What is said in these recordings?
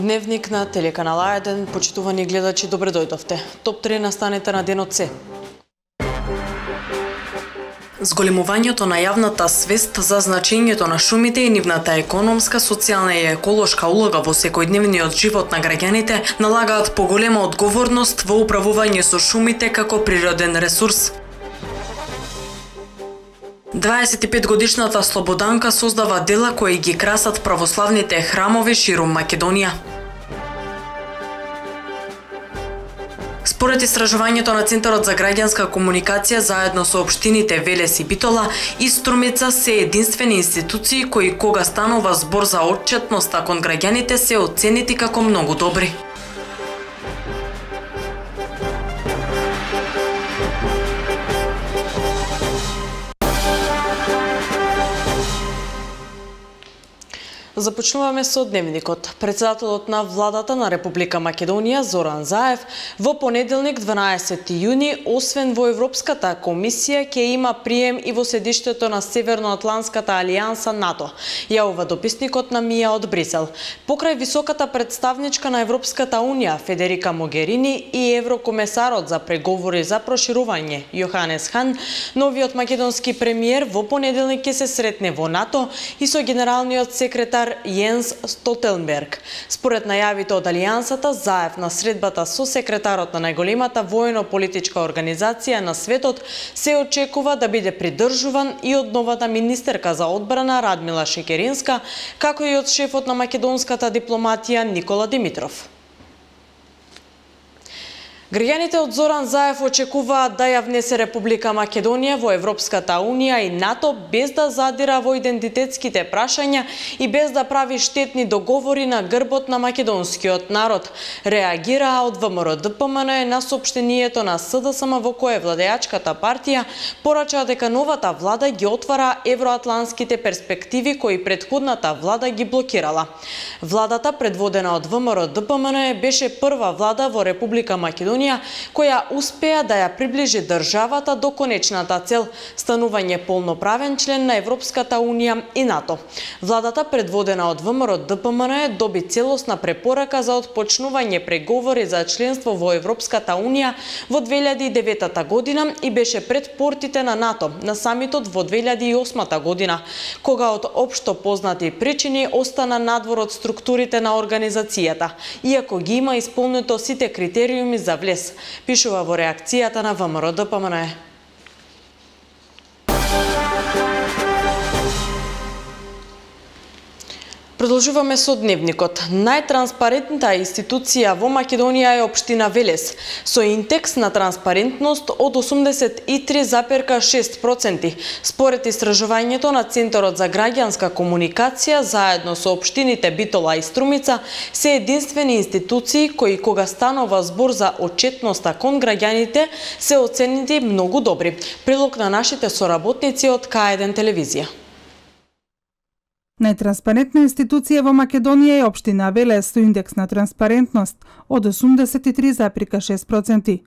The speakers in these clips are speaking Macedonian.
Дневник на телеканал А1, почитувани гледачи, добре дојдовте. Топ 3 настаните на денот се. Зголемувањето на јавната свест за значењето на шумите и нивната економска, социјална и еколошка улога во секојдневниот живот на граѓаните налагаат поголема одговорност во управување со шумите како природен ресурс. 25 годишната Слободанка создава дела кои ги красат православните храмови ширум Македонија. Според истражувањето на Центарот за граѓанска комуникација заедно со општините Велес и Битола и Струмица се единствени институции кои кога станува збор за отчетноста кон граѓаните се оценети како многу добри. Започнуваме со дневникот. Председателот на владата на Република Македонија Зоран Заев во понеделник 12 јуни, освен во Европската комисија, ќе има прием и во седиштето на Северноатланската алијанса НАТО, јавува дописникот на Мија од Брисел. Покрај високата представничка на Европската унија Федерика Могерини и еврокомесарот за преговори за проширување Јоханес Хан, новиот македонски премиер во понеделник ќе се сретне во НАТО и со генералниот секретар Јенс Столтенберг. Според најавите од Алијансата, Заев на средбата со секретарот на најголемата воено-политичка организација на светот се очекува да биде придржуван и од новата министерка за одбрана Радмила Шекеринска, како и од шефот на македонската дипломатија Никола Димитров. Граѓаните од Зоран Заев очекуваат да ја внесе Република Македонија во Европската унија и НАТО без да задира во идентитетските прашања и без да прави штетни договори на грбот на македонскиот народ. Реагираа од ВМРО-ДПМН на соопштението на СДСМ во кое владеачката партија порача дека новата влада ги отвара евроатланските перспективи кои претходната влада ги блокирала. Владата предводена од ВМРО-ДПМН беше прва влада во Република Македонија која успеа да ја приближи државата до конечната цел – станување полноправен член на Европската унија и НАТО. Владата предводена од ВМРО-ДПМН доби целосна препорака за отпочнување преговори за членство во Европската унија во 2009 година и беше пред портите на НАТО на самитот во 2008 година, кога од општо познати причини остана надвор од структурите на организацијата, иако ги има исполнето сите критериуми за влез, пишува во реакцијата на ВМРО-ДПМН. Продолжуваме со дневникот. Најтранспарентната институција во Македонија е општина Велес, со индекс на транспарентност од 83,6%. Според истражувањето на Центарот за граѓанска комуникација, заедно со општините Битола и Струмица, се единствени институции кои кога станува збор за отчетноста кон граѓаните се оценети многу добри. Прилог на нашите соработници од К1 телевизија. Најтранспарентна институција во Македонија е општина Велес со индекс на транспарентност од 83,6%.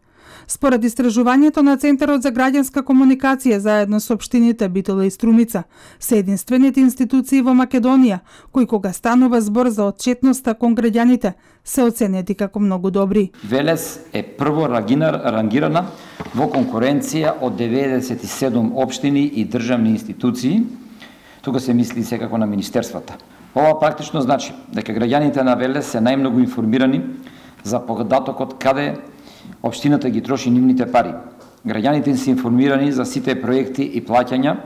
Според истражувањето на Центарот за граѓанска комуникација заедно со општините Битола и Струмица, се единствените институции во Македонија кои кога станува збор за отчетноста кон граѓаните се оценети како многу добри. Велес е прво рангирана во конкуренција од 97 општини и државни институции. Тука се мисли секако на министерствата. Ова практично значи дека граѓаните на Велес се најмногу информирани за податокот каде општината ги троши нивните пари. Граѓаните се информирани за сите проекти и плаќања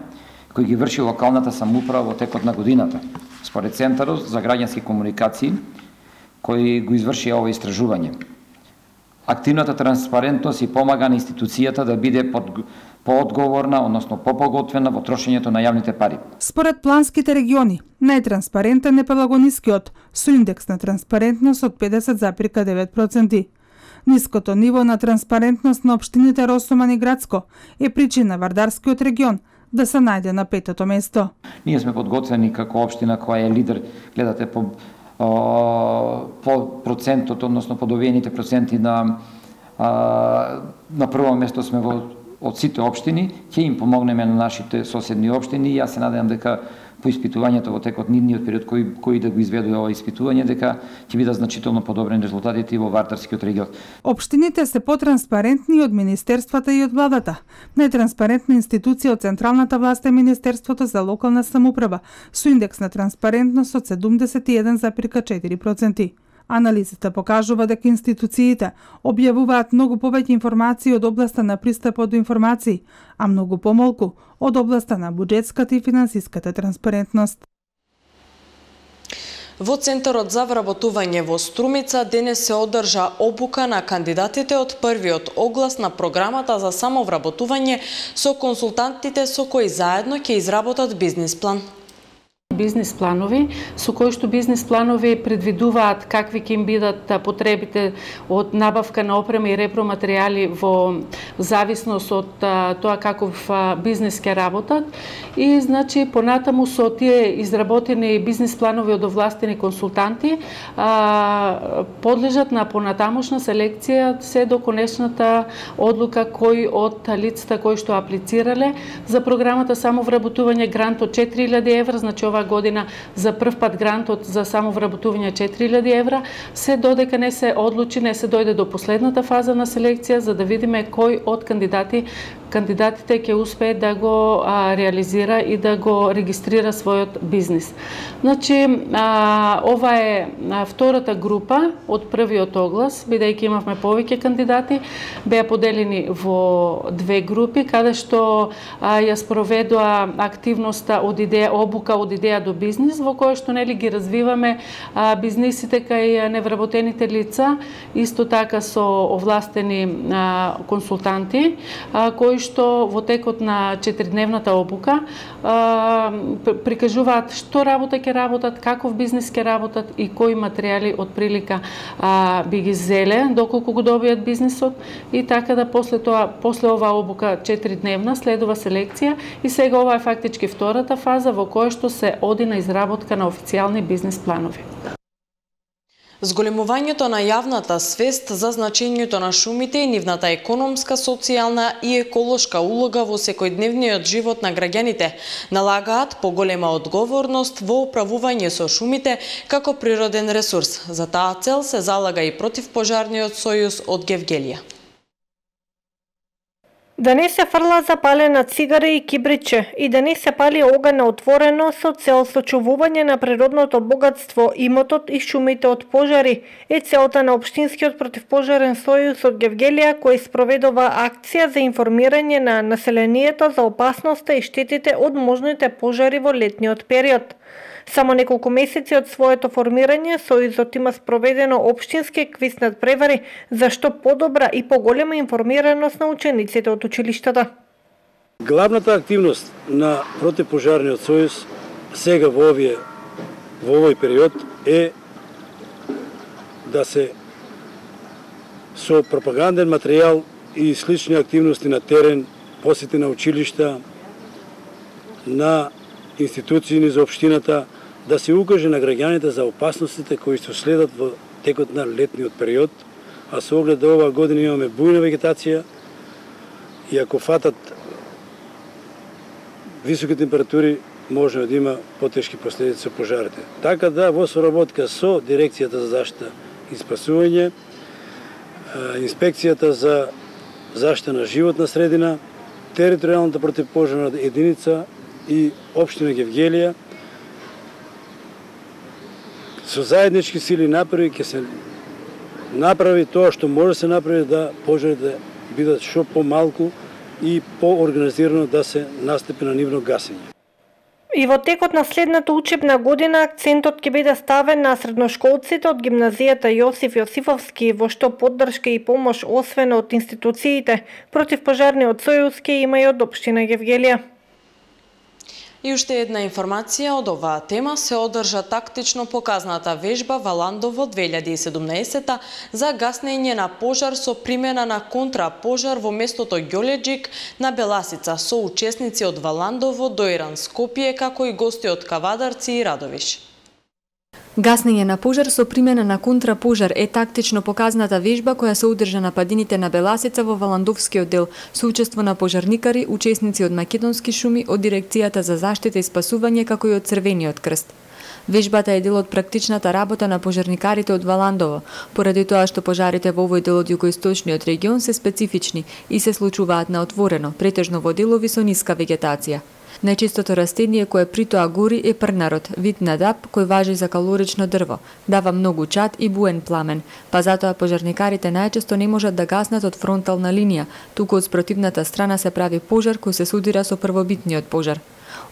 кои ги врши локалната самоуправа во текот на годината. Според Центарот за граѓански комуникации кои го изврши ова истражување. Активната транспарентност и помага на институцијата да биде поодговорна, односно поподготвена во трошењето на јавните пари. Според планските региони, најтранспарентен е Пелагонискиот со индекс на транспарентност од 50,9%. Ниското ниво на транспарентност на општините Росоман и Градско е причина Вардарскиот регион да се најде на 5-то место. Ние сме подготвени како општина која е лидер, гледате по процентот, односно подобените проценти на прво место сме од сите општини, ќе им помогнеме на нашите соседни општини и јас се надевам дека по испитувањето во текот нидниот период кој да го изведува ова испитување, дека ќе бидат значително подобрени резултатите во вартарскиот регион. Општините се потранспарентни од министерствата и од владата. Најтранспарентна институција од централната власт е Министерството за локална самоуправа, со индекс на транспарентност од 71,4%. Анализата покажува дека институциите објавуваат многу повеќе информации од областа на пристапот до информации, а многу помалку од областа на буџетската и финансиската транспарентност. Во Центарот за вработување во Струмица денес се одржа обука на кандидатите од првиот оглас на програмата за самовработување со консултантите со кои заедно ќе изработат бизнис план. Бизнис планови, со кои што бизнис планови предвидуваат какви ќе им бидат потребите од набавка на опрема и репроматеријали во зависност од тоа каков бизнис ќе работат и значи понатаму со тие изработени бизнис планови од овластени консултанти подлежат на понатамошна селекција се до конечната одлука кој од лицата кои што аплицирале за програмата самовработување грант од 4000 евра, значи оваа година за прв пат грантот за самовработување 4000 евра, се додека не се одлучи, не се дојде до последната фаза на селекција за да видиме кој од кандидатите ќе успее да го реализира и да го регистрира својот бизнис. Значи, ова е втората група од првиот оглас, бидејќи имавме повеќе кандидати, беа поделени во две групи, каде што ја спроведува активноста од идеја, обука од идеја до бизнис, во која што нели ги развиваме бизнисите кај невработените лица, исто така со овластени консултанти, кои што во текот на 4-дневната обука прикажуваат што работа ќе работат, каков бизнис ќе работат и кои материјали од прилика би ги зеле доколку го добијат бизнисот и така да после оваа обука 4-дневна следува селекција и сега ова е фактички втората фаза во која што се оди на изработка на официјални бизнис планови. Зголемувањето на јавната свест за значењето на шумите и нивната економска, социјална и еколошка улога во секојдневниот живот на граѓаните налагаат поголема одговорност во управување со шумите како природен ресурс. За таа цел се залага и противпожарниот сојуз од Гевгелија. Да не се фрла запалена цигара и кибриче и да не се пали оган на отворено со цел сочувување на природното богатство, имотот и шумите од пожари е целта на Општинскиот противпожарен сојуз од Гевгелија кој спроведува акција за информирање на населението за опасноста и штетите од можните пожари во летниот период. Само неколку месеци од своето формирање, сојузот има спроведено општински квиз над превари за што подобра и поголема информираност на учениците од училиштата. Главната активност на противпожарниот сојуз сега во овој период е да се со пропаганден материјал и слични активности на терен, посети на училишта, на институции за општината, да се укаже на граѓаните за опасностите кои се следат во текот на летниот период, а со оглед да оваа година имаме бујна вегетација и ако фатат високи температури, може да има потешки последици со пожарите. Така да во соработка со Дирекцијата за заштита и спасување, Инспекцијата за заштита на животна средина, територијалната противпожарна единица и Општина Гевгелија со заеднички сили напори ќе се направи тоа што може да се направи да пожарите бидат што помалку и поорганизирано да се настапи на нивно гасење. И во текот на следната учебна година акцентот ќе биде ставен на средношколците од гимназијата Јосиф Јосифовски, во што поддршка и помош освен од институциите, противпожарниот сојуз ќе има и од Општина Гевгелија. И уште една информација од оваа тема се одржа тактично показната вежба Валандово 2017 за гаснење на пожар со примена на контрапожар во местото Ѓолеџик на Беласица со учесници од Валандово, Доиран, Скопје, како и гости од Кавадарци и Радовиш. Гаснење на пожар со примена на контрапожар е тактично показната вежба која се одржа на падините на Беласица во Валандовскиот дел со учество на пожарникари, учесници од Македонски шуми, од Дирекцијата за заштита и спасување, како и од Црвениот крст. Вежбата е дел од практичната работа на пожарникарите од Валандово, поради тоа што пожарите во овој дел од југоисточниот регион се специфични и се случуваат на отворено, претежно во делови со ниска вегетација. Најчистото растение кое при тоа гори е прнарот, вид на даб кој важи за калорично дрво, дава многу чад и буен пламен, па затоа пожарникарите најчесто не можат да гаснат од фронтална линија, туку од спротивната страна се прави пожар кој се судира со првобитниот пожар.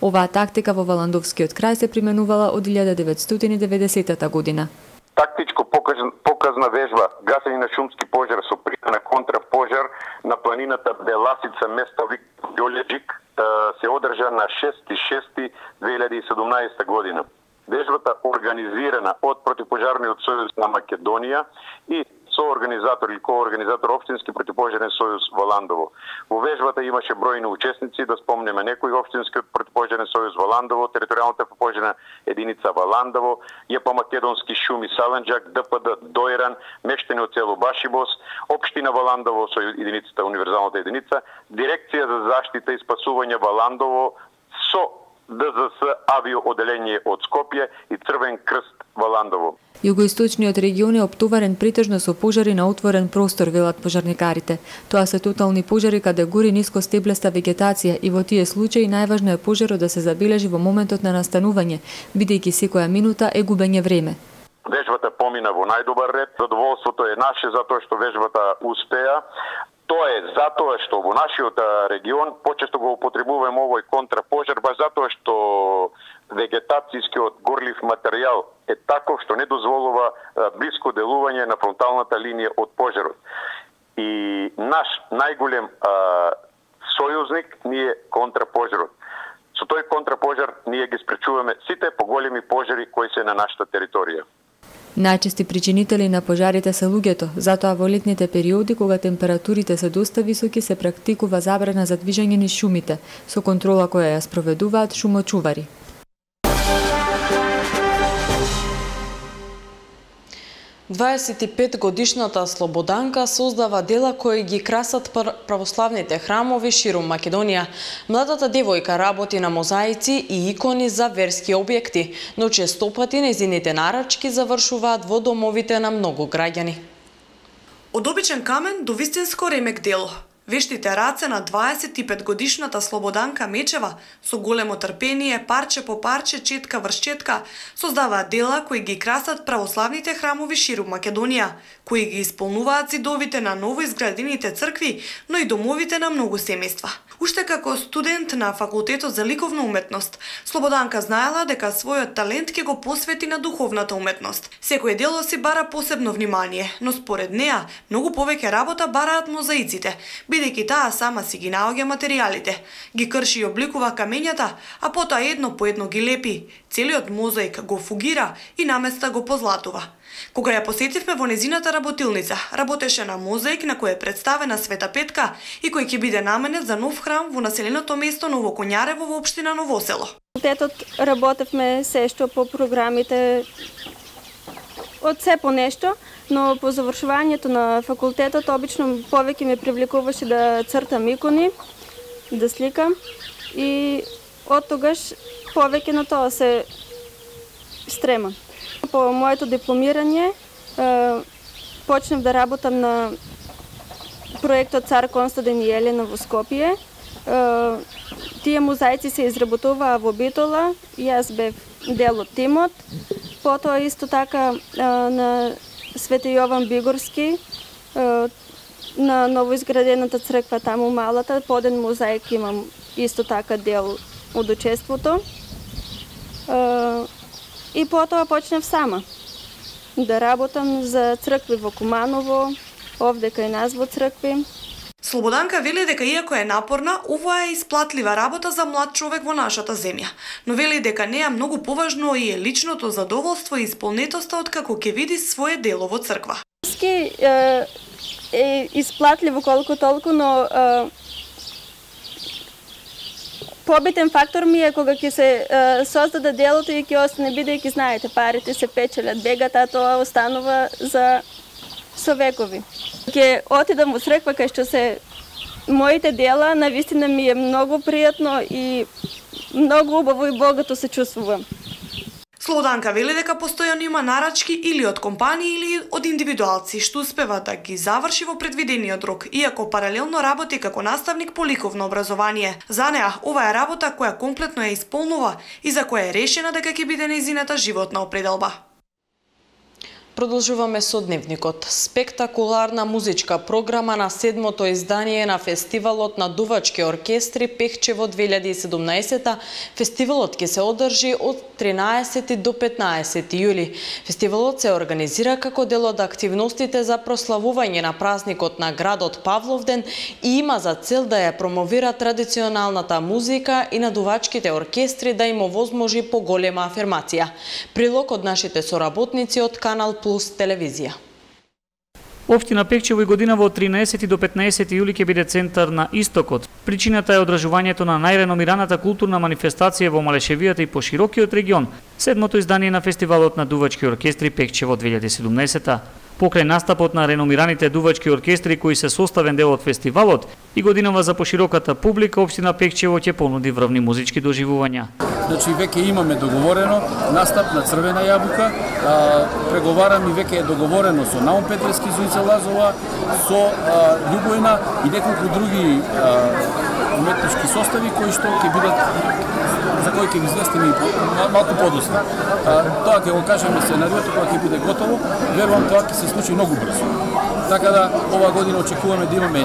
Оваа тактика во Валандовскиот крај се применувала од 1990 година. Тактичко показна вежба гасење на шумски пожар со примена на контрапожар на планината Беласица, место Виктор Ѓоледжик, се одржа на 6.6.2017 година. Вежбата организирана од Противпожарниот сојуз на Македонија и соорганизатор или коорганизатор Општински противпожарен сојуз Валандово. Во вежбата имаше бројни учесници, да спомнеме некои: Општинскиот противпожарен сојуз Валандово, територијалната пожарна единица Валандово, ЈП Македонски шуми Саланџак, ДПД Дојран, мештани од село Башибос, Општина Валандово со единицата универзалната единица, Дирекција за заштита и спасување Валандово со ДЗС авиооделение од Скопје и Црвен крст Валандово. Југоисточниот регион е оптоварен претежно со пожари на отворен простор, велат пожарникарите. Тоа се тотални пожари каде гори ниско стеблеста вегетација и во тие случаи најважно е пожарот да се забележи во моментот на настанување, бидејќи секоја минута е губење време. Вежбата помина во најдобар ред. Задоволството е наше затоа што вежбата успеа. Тоа е затоа што во нашиот регион почесто го употребуваме овој контрапожар, баш затоа што вегетацијскиот горлив материјал е таков што не дозволува блиско делување на фронталната линија од пожарот. И наш најголем сојузник ни е контрапожарот. Со тој контрапожар ние ги спречуваме сите поголеми пожари кои се на нашата територија. Најчести причинители на пожарите се луѓето, затоа во летните периоди кога температурите се доста високи се практикува забрана за движење низ шумите, со контрола која ја спроведуваат шумочувари. Годишната Слободанка создава дела кои ги красат православните храмови ширум Македонија. Младата девојка работи на мозаици и икони за верски објекти, но честопати нејзините нарачки завршуваат во домовите на многу граѓани. Од обичен камен до вистинско ремек дело. Вештите раце на 25-годишната Слободанка Мечева со големо трпение, парче по парче, четка врз четка, создаваат дела кои ги красат православните храмови ширум Македонија, кои ги исполнуваат зидовите на новоизградените цркви, но и домовите на многу семејства. Уште како студент на факултетот за ликовна уметност, Слободанка знаела дека својот талент ќе го посвети на духовната уметност. Секој дело си бара посебно внимание, но според неа многу повеќе работа бараат мозаиците, бидејќи таа сама си ги наоѓа материјалите, ги крши и обликува камењата, а потоа едно по едно ги лепи. Целиот мозаик го фугира и наместа го позлатува. Кога ја посетивме во незината работилница, работеше на мозаик на кој е представена Света Петка и кој ќе биде наменет за нов храм во населеното место Ново Коњарево во општина Новосело. Факултетот работевме се што по програмите од се по нешто, но по завршувањето на факултетот обично повеќе ме привлекуваше да цртам икони, да сликам и од тогаш повеќе на тоа се стремам. По моето дипломирање почнав да работам на проектот Цар Константин и Елена во Скопје. Тие мозаици се изработуваа во Битола, јас бев дел од тимот. Потоа исто така на Свети Јован Бигорски, на новоизградената црква таму малата, по еден мозаик имам исто така дел од учеството. И потоа почнав сама да работам за цркви во Куманово, овде кај нас во цркви. Слободанка вели дека иако е напорна, ова е исплатлива работа за млад човек во нашата земја. Но вели дека неа многу поважно и е личното задоволство и исполнетоста од како ќе види свое дело во црква. Е исплатливо колку толку, но Побитен фактор ми е кога ќе се создаде делото и ќе остане, бидејќи знаете, парите се печелят, бегат, а тоа останува за совекови. Ќе отидам во црква кај што се моите дела, навистина ми е многу пријатно и многу убаво и богато се чувствувам. Слободанка вели дека постојано има нарачки или од компании или од индивидуалци што успева да ги заврши во предвидениот рок, иако паралелно работи како наставник по ликовно образование. За неа ова е работа која комплетно ја исполнува и за која е решена дека ќе биде нејзината животна определба. Продолжуваме со дневникот. Спектакуларна музичка програма на 7-то издание на фестивалот на дувачки оркестри Пехчево 2017. Фестивалот ќе се одржи од 13 до 15 јули. Фестивалот се организира како дел од активностите за прославување на празникот на градот Павловден и има за цел да ја промовира традиционалната музика и на дувачките оркестри да им овозможи поголема афирмација. Прилог од нашите соработници од Канал Плюс телевизија. Општина Пехчево и годинава од 13 до 15 јули ќе биде центар на Истокот. Причината е одржувањето на најреномираната културна манифестација во Малешевијата и по широкиот регион, 7-то издание на фестивалот на дувачки оркестри Пехчево 2017. Покрај настапот на реномираните дувачки оркестри кои се составен дел од фестивалот и годинава за пошироката публика, општина Пехчево ќе понуди врвни музички доживувања. Значи веќе имаме договорено настап на Црвена јабука, преговарам и веќе е договорено со Наум Петрески, Зуица Лазова, со Љубојна и неколку други уметнички состави кои што ќе бидат, за кои ќе ги известиме малку подоцна. Тоа ќе го кажеме сценариото кога ќе биде готово, верувам тоа ќе се случи многу брзо. Така да ова година очекуваме да имаме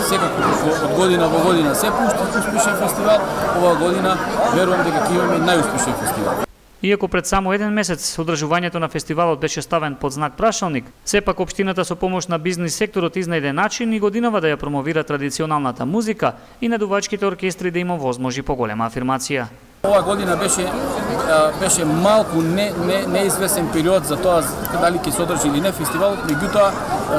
секако од година во година се успешен фестивал, ова година верувам дека ќе имаме најуспешен фестивал. Иако пред само еден месец одржувањето на фестивалот беше ставен под знак прашалник, сепак општината со помош на бизнис секторот изнајде начин и годинава да ја промовира традиционалната музика и на дувачките оркестри да им овозможи поголема афирмација. Ова година беше малку неизвестен период за тоа дали ќе се одржи или не фестивалот, меѓутоа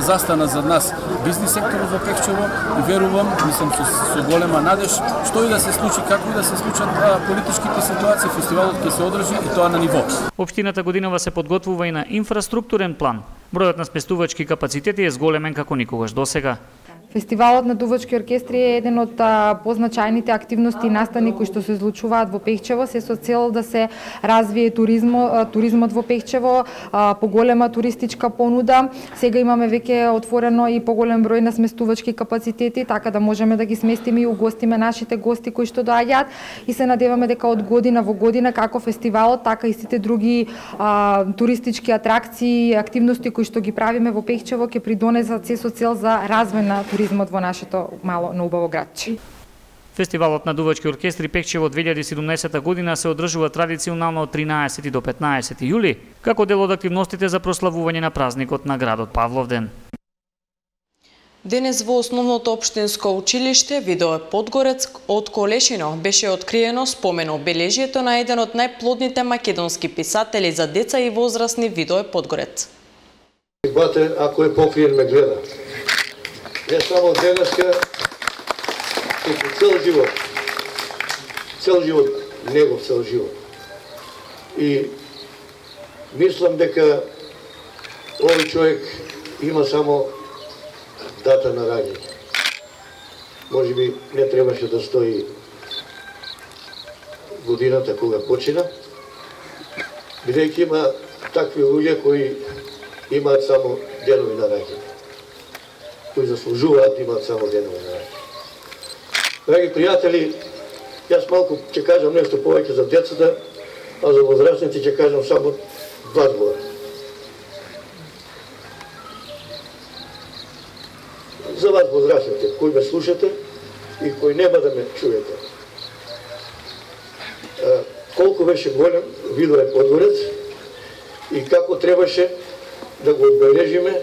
застана за нас бизнис секторот во Пехчево и верувам, мислам со голема надеж, што и да се случи, како и да се случат политичките ситуации, фестивалот ќе се одржи и тоа на ниво. Општината годинава се подготвува и на инфраструктурен план. Бројот на сместувачки капацитети е зголемен како никогаш досега. Фестивалот на дувачки оркестри е еден од позначајните активности и настани кои што се излучуваат во Пехчево, се со цел да се развие туризмот во Пехчево, поголема туристичка понуда. Сега имаме веќе отворено и поголем број на сместувачки капацитети, така да можеме да ги сместиме и угостиме нашите гости кои што доаѓаат и се надеваме дека од година во година како фестивалот, така и сите други туристички атракции и активности кои што ги правиме во Пехчево ќе придонесат се со цел за развој на туризмот во нашето мало, но убаво градче. Фестивалот на дувачки оркестри Пехчево 2017 година се одржува традиционално од 13 до 15 јули, како дел од активностите за прославување на празникот на градот Павловден. Денес во основното општинско училиште Видое Подгорец од Колешино беше откриено спомен обележието на еден од најплодните македонски писатели за деца и возрастни Видое Подгорец. Бате, ако е покриен ме гледа. Не само денеска, и по цел живот, негов цел живот. И мислам дека овој човек има само дата на раѓање. Може би не требаше да стои годината кога почина, бидејќи има такви луѓе кои имаат само денови на раѓање, кои заслужуваат да имаат само денови на раѓање. Драги пријатели, јас малку ќе кажам нешто повеќе за децата, а за возрастните ќе кажам само два збора. За вас возрастните, кои ме слушате и кои нема да ме чуете. Колку беше голем Видое Подгорец и како требаше да го одбележиме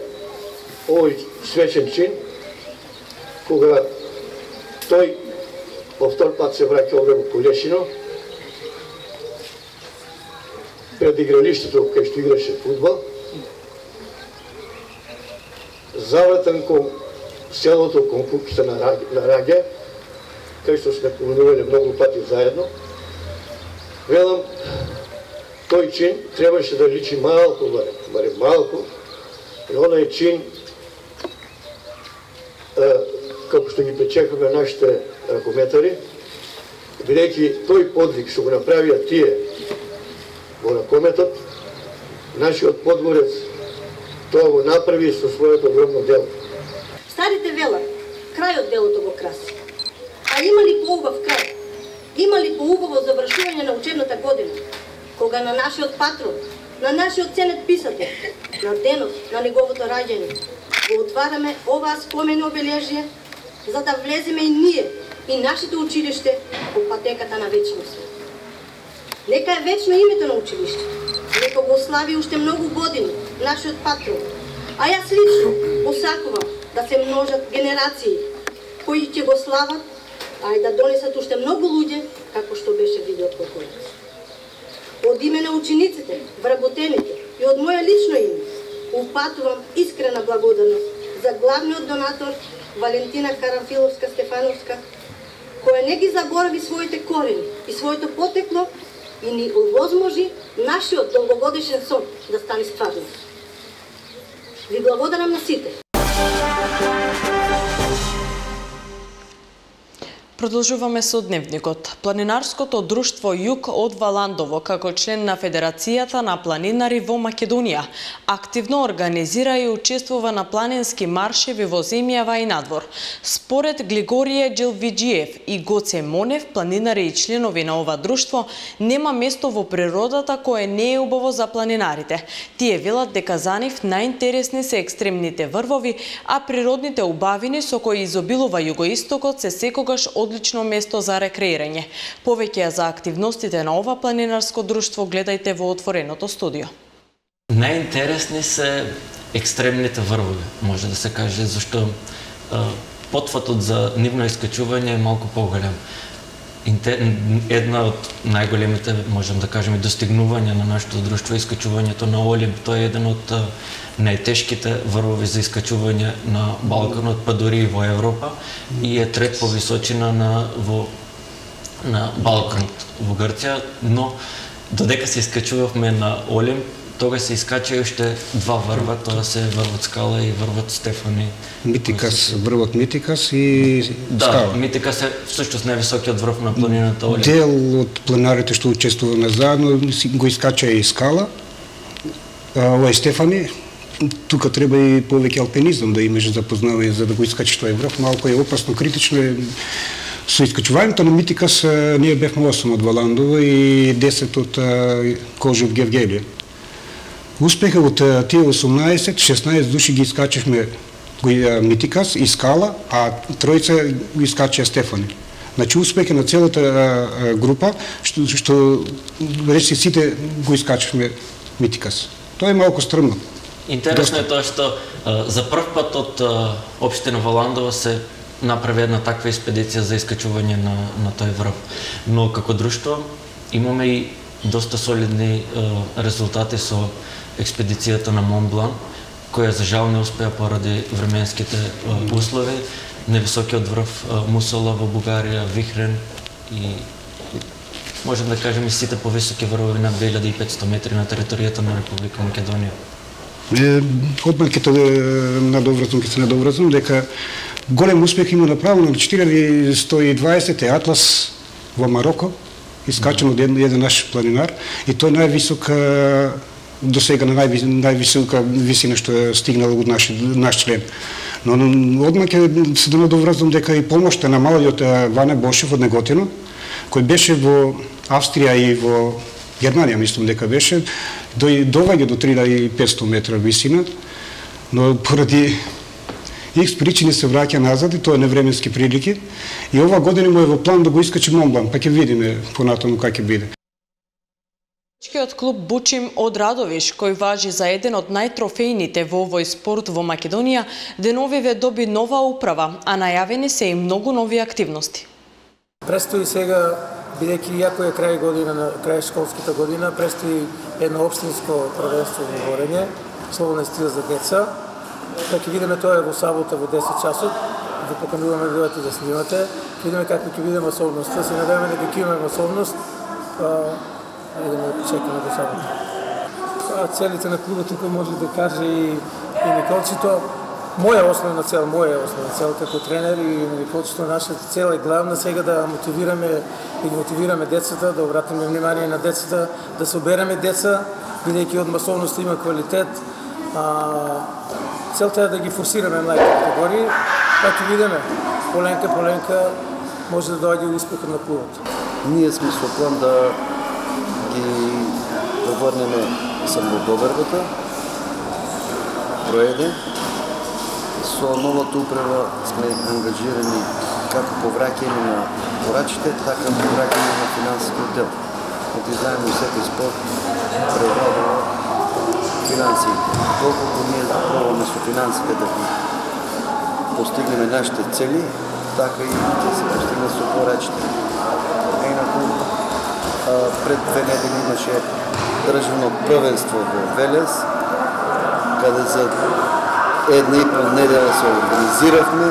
овој свечен чин, кога тој во втор пат се враќа овде во Колешино, пред игралиштето кај што играше фудбал, завратен кон селото, кон куќата на Раѓе, кај што сме поминувале многу пати заедно, велам, тој чин требаше да личи малку, барем малку, и оној чин, како што ги пречекаме нашите ракометари, бидејќи тој подвиг што го направија тие во ракометот, нашиот подгорец тоа го направи со своето огромно дело. Старите велат, крајот делото го краси. А има ли поубав крај? Има ли поубаво завршување на учебната година, кога на нашиот патрон, на нашиот ценет писател, на денот на неговото раѓање, го отвараме оваа спомен обележје, за да влеземе и ние, и нашите училиште по патеката на вечност. Нека е вечно името на училиште, нека го слави уште многу години нашиот патрон, а јас лично посакувам да се множат генерации кои ќе го слават, а и да донесат уште многу луѓе, како што беше видеот во конец. Од име на учениците, вработените и од моје лично име, упатувам искрена благодарност за главниот донатор Валентина Карамфиловска-Стефановска, која не ги заборави своите корени и своето потекло и ни овозможи нашиот долгогодишен сон да стане стварност. Ви благодарам на сите. Продолжуваме со дневникот. Планинарското друштво Југ од Валандово, како член на Федерацијата на планинари во Македонија, активно организира и учествува на планински маршеви во земјава и надвор. Според Глигорие Джилвиџиев и Гоце Монев, планинари и членови на ова друштво, нема место во природата кое не е убаво за планинарите. Тие велат дека за нив најинтересни се екстремните врвови, а природните убавини со кои изобилува југоистокот се секогаш одлично место за рекреирање. Повеќе за активностите на ова планинарско друштво гледајте во отвореното студио. Најинтересни се екстремните врвови, може да се каже, зашто потфатот за нивно искачување е малку поголем. Една од најголемите, можем да кажеме, достигнувања на нашето друштво е искачувањето на Олимп. Тој е еден од најтешките врвови за искачување на Балканот, па дури и во Европа, и е трет по височина на Балканот во Грција, но додека се искачувавме на Олимп, тога се искача и уште два врва, тоа се врвот Скала и врвот Стефани. Митикас, врвот Митикас и Скала. Да, Митикас е всушност највисокиот врв на планината Олимп. Дел од планарите што учествуваме заедно го искача и Скала, ова е Стефани. Тука треба и повеќе алпинизам да имаш запознавање за да го искачиш тој врв. Малку е опасно, критично е. Со искачувањето на Митикас ние бевме 8 од Валандово и 10 од Кожув Гевгелија. Успеха од тие 16 души ги искачивме Митикас и Скала, а тројца го искачија Стефани. Значи успеха на целата група, што речи сите го искачивме Митикас. Тоа е малку стрмно. Интересно е тоа што за прв пат од општина Валандово се направи една таква експедиција за искачување на тој врв. Но како друштво имаме и доста солидни резултати со експедицијата на Монблан, која за жал не успеа поради временските услови, невисокиот врв Мусола во Бугарија, Вихрен и можем да кажем и сите повисоки врвови на 2500 метри на територијата на Република Македонија. Одмah ќе се надоврзам дека голем успех има направено на 4120 е Атлас во Мароко, искачан од еден наш планинар, и тој највисока до сега на највисока висина што е стигнал од наш член. Но одмah ќе се надоврзам дека и помошта на малиот Ване Бошев од Неготино, кој беше во Австрија и во Германија, мислам дека беше, доваѓа до 3500 метра висина, но поради X причини се враќа назад и тоа е невременски прилики. И ова година му е во план да го искачи Монблан, па ќе видиме понатаму како ќе биде. Скиот клуб Бучим од Радовиш, кој важи за еден од најтрофејните во овој спорт во Македонија, деновиве доби нова управа, а најавени се и многу нови активности. Престои сега, бидејќи иако е крај година, крај школската година, престои едно општинско првенство во горење, слободен стил за деца. Па ќе видиме тоа е во сабота во 10 часот, ви покануваме да дојдете да снимате. Ќе видиме како ќе биде масовноста. Се надеваме дека ќе имаме масовност. Идеме да чекаме до сабота. Целите на клубот тука може да каже и Николчето. Моја основна цел како тренер и Николчето, наша цел е главна сега да мотивираме децата, да обратиме внимание на децата, да собереме деца, бидејќи од масовност има квалитет. Целта е да ги форсираме младите категории, па ќе видиме. Поленка може да дојде успехот на клубот. Ние сме со план да ги поврнеме самодовербата, проеде. Со новата управа сме ангажирани како повраќање на порачите, така и повраќање на финансиски отдел. Отизаемо секој спорт преобладува финансиите. Колкото ние пробаме со финансите да ги постигнеме нашите цели, така и ќе се постигне со порачите. Инаку, пред 2 недели имаше државно првенство во Велес, каде за 1,5 недела се организиравме,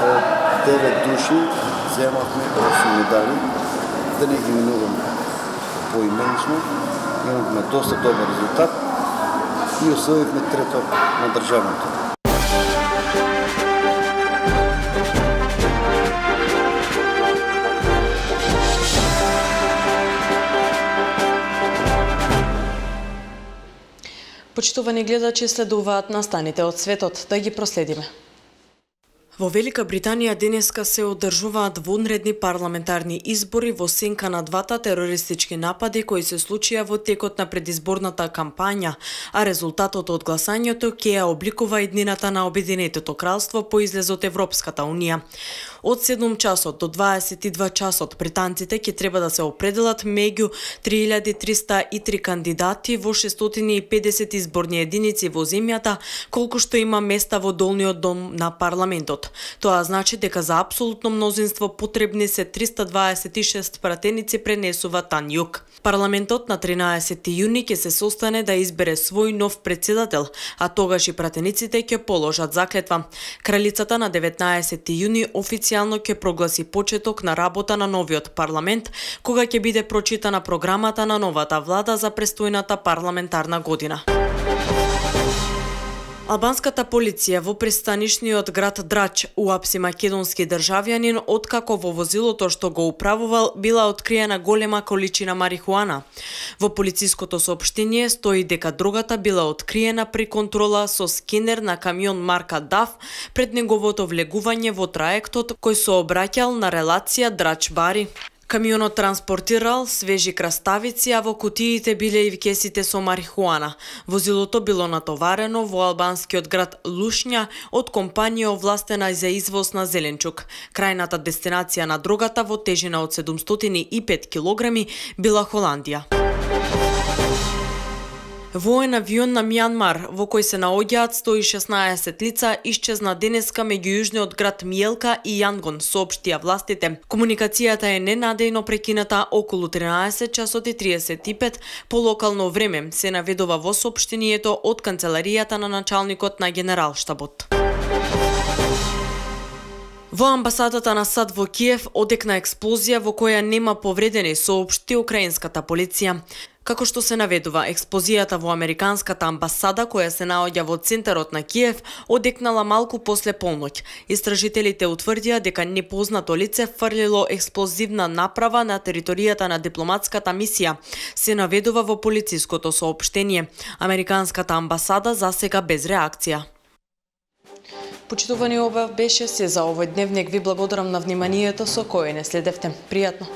од 9 души земавме 8 медали, да не ги минуваме поименично. Имахме доста добар резултат и освоивме трето на државното. Почитувани гледачи, следуваат настаните од светот, да ги проследиме. Во Велика Британија денеска се одржуваат вонредни парламентарни избори во сенка на двата терористички напади кои се случија во текот на предизборната кампања, а резултатот од гласањето ќе ја обликува иднината на Обединетото кралство по излез од Европската унија. Од 7 часот до 22 часот британците ќе треба да се определат меѓу 3303 кандидати во 650 изборни единици во земјата, колку што има места во долниот дом на парламентот. Тоа значи дека за апсолутно мнозинство потребни се 326 пратеници пренесува тан југ. Парламентот на 13 јуни ќе се состане да избере свој нов претседател, а тогаш и пратениците ќе положат заклетва. Кралицата на 19 јуни официјално ќе прогласи почеток на работа на новиот парламент, кога ќе биде прочитана програмата на новата влада за престојната парламентарна година. Албанската полиција во пристанишниот град Драч уапси македонски државјанин откако во возилото што го управувал била откриена голема количина марихуана. Во полициското соопштение стои дека дрогата била откриена при контрола со скенер на камион марка DAF пред неговото влегување во траектот кој се обраќал на релација Драч-Бари. Камионот транспортирал свежи краставици, а во кутиите биле и кесите со марихуана. Возилото било натоварено во албанскиот град Лушња од компанија овластена за извоз на зеленчук. Крајната дестинација на дрогата во тежина од 705 килограми била Холандија. Воен авион на Мјанмар, во кој се наоѓаат 116 лица, исчезна денеска меѓу јужниот град Миелка и Јангон, соопштија властите. Комуникацијата е ненадејно прекината околу 13 часот и 35 по локално време, се наведува во соопштението од канцеларијата на началникот на генералштабот. Во амбасадата на САД во Киев одекна експлозија во која нема повредени, соопшти украинската полиција. Како што се наведува, експлозијата во американската амбасада, која се наоѓа во центарот на Киев, одекнала малку после полноќ. Истражителите утврдија дека непознато лице фрлило експлозивна направа на територијата на дипломатската мисија, се наведува во полициското соопштение. Американската амбасада засега без реакција. Почитувани, ова беше се за овој дневник. Ви благодарам на вниманието со кое не следевте. Пријатно!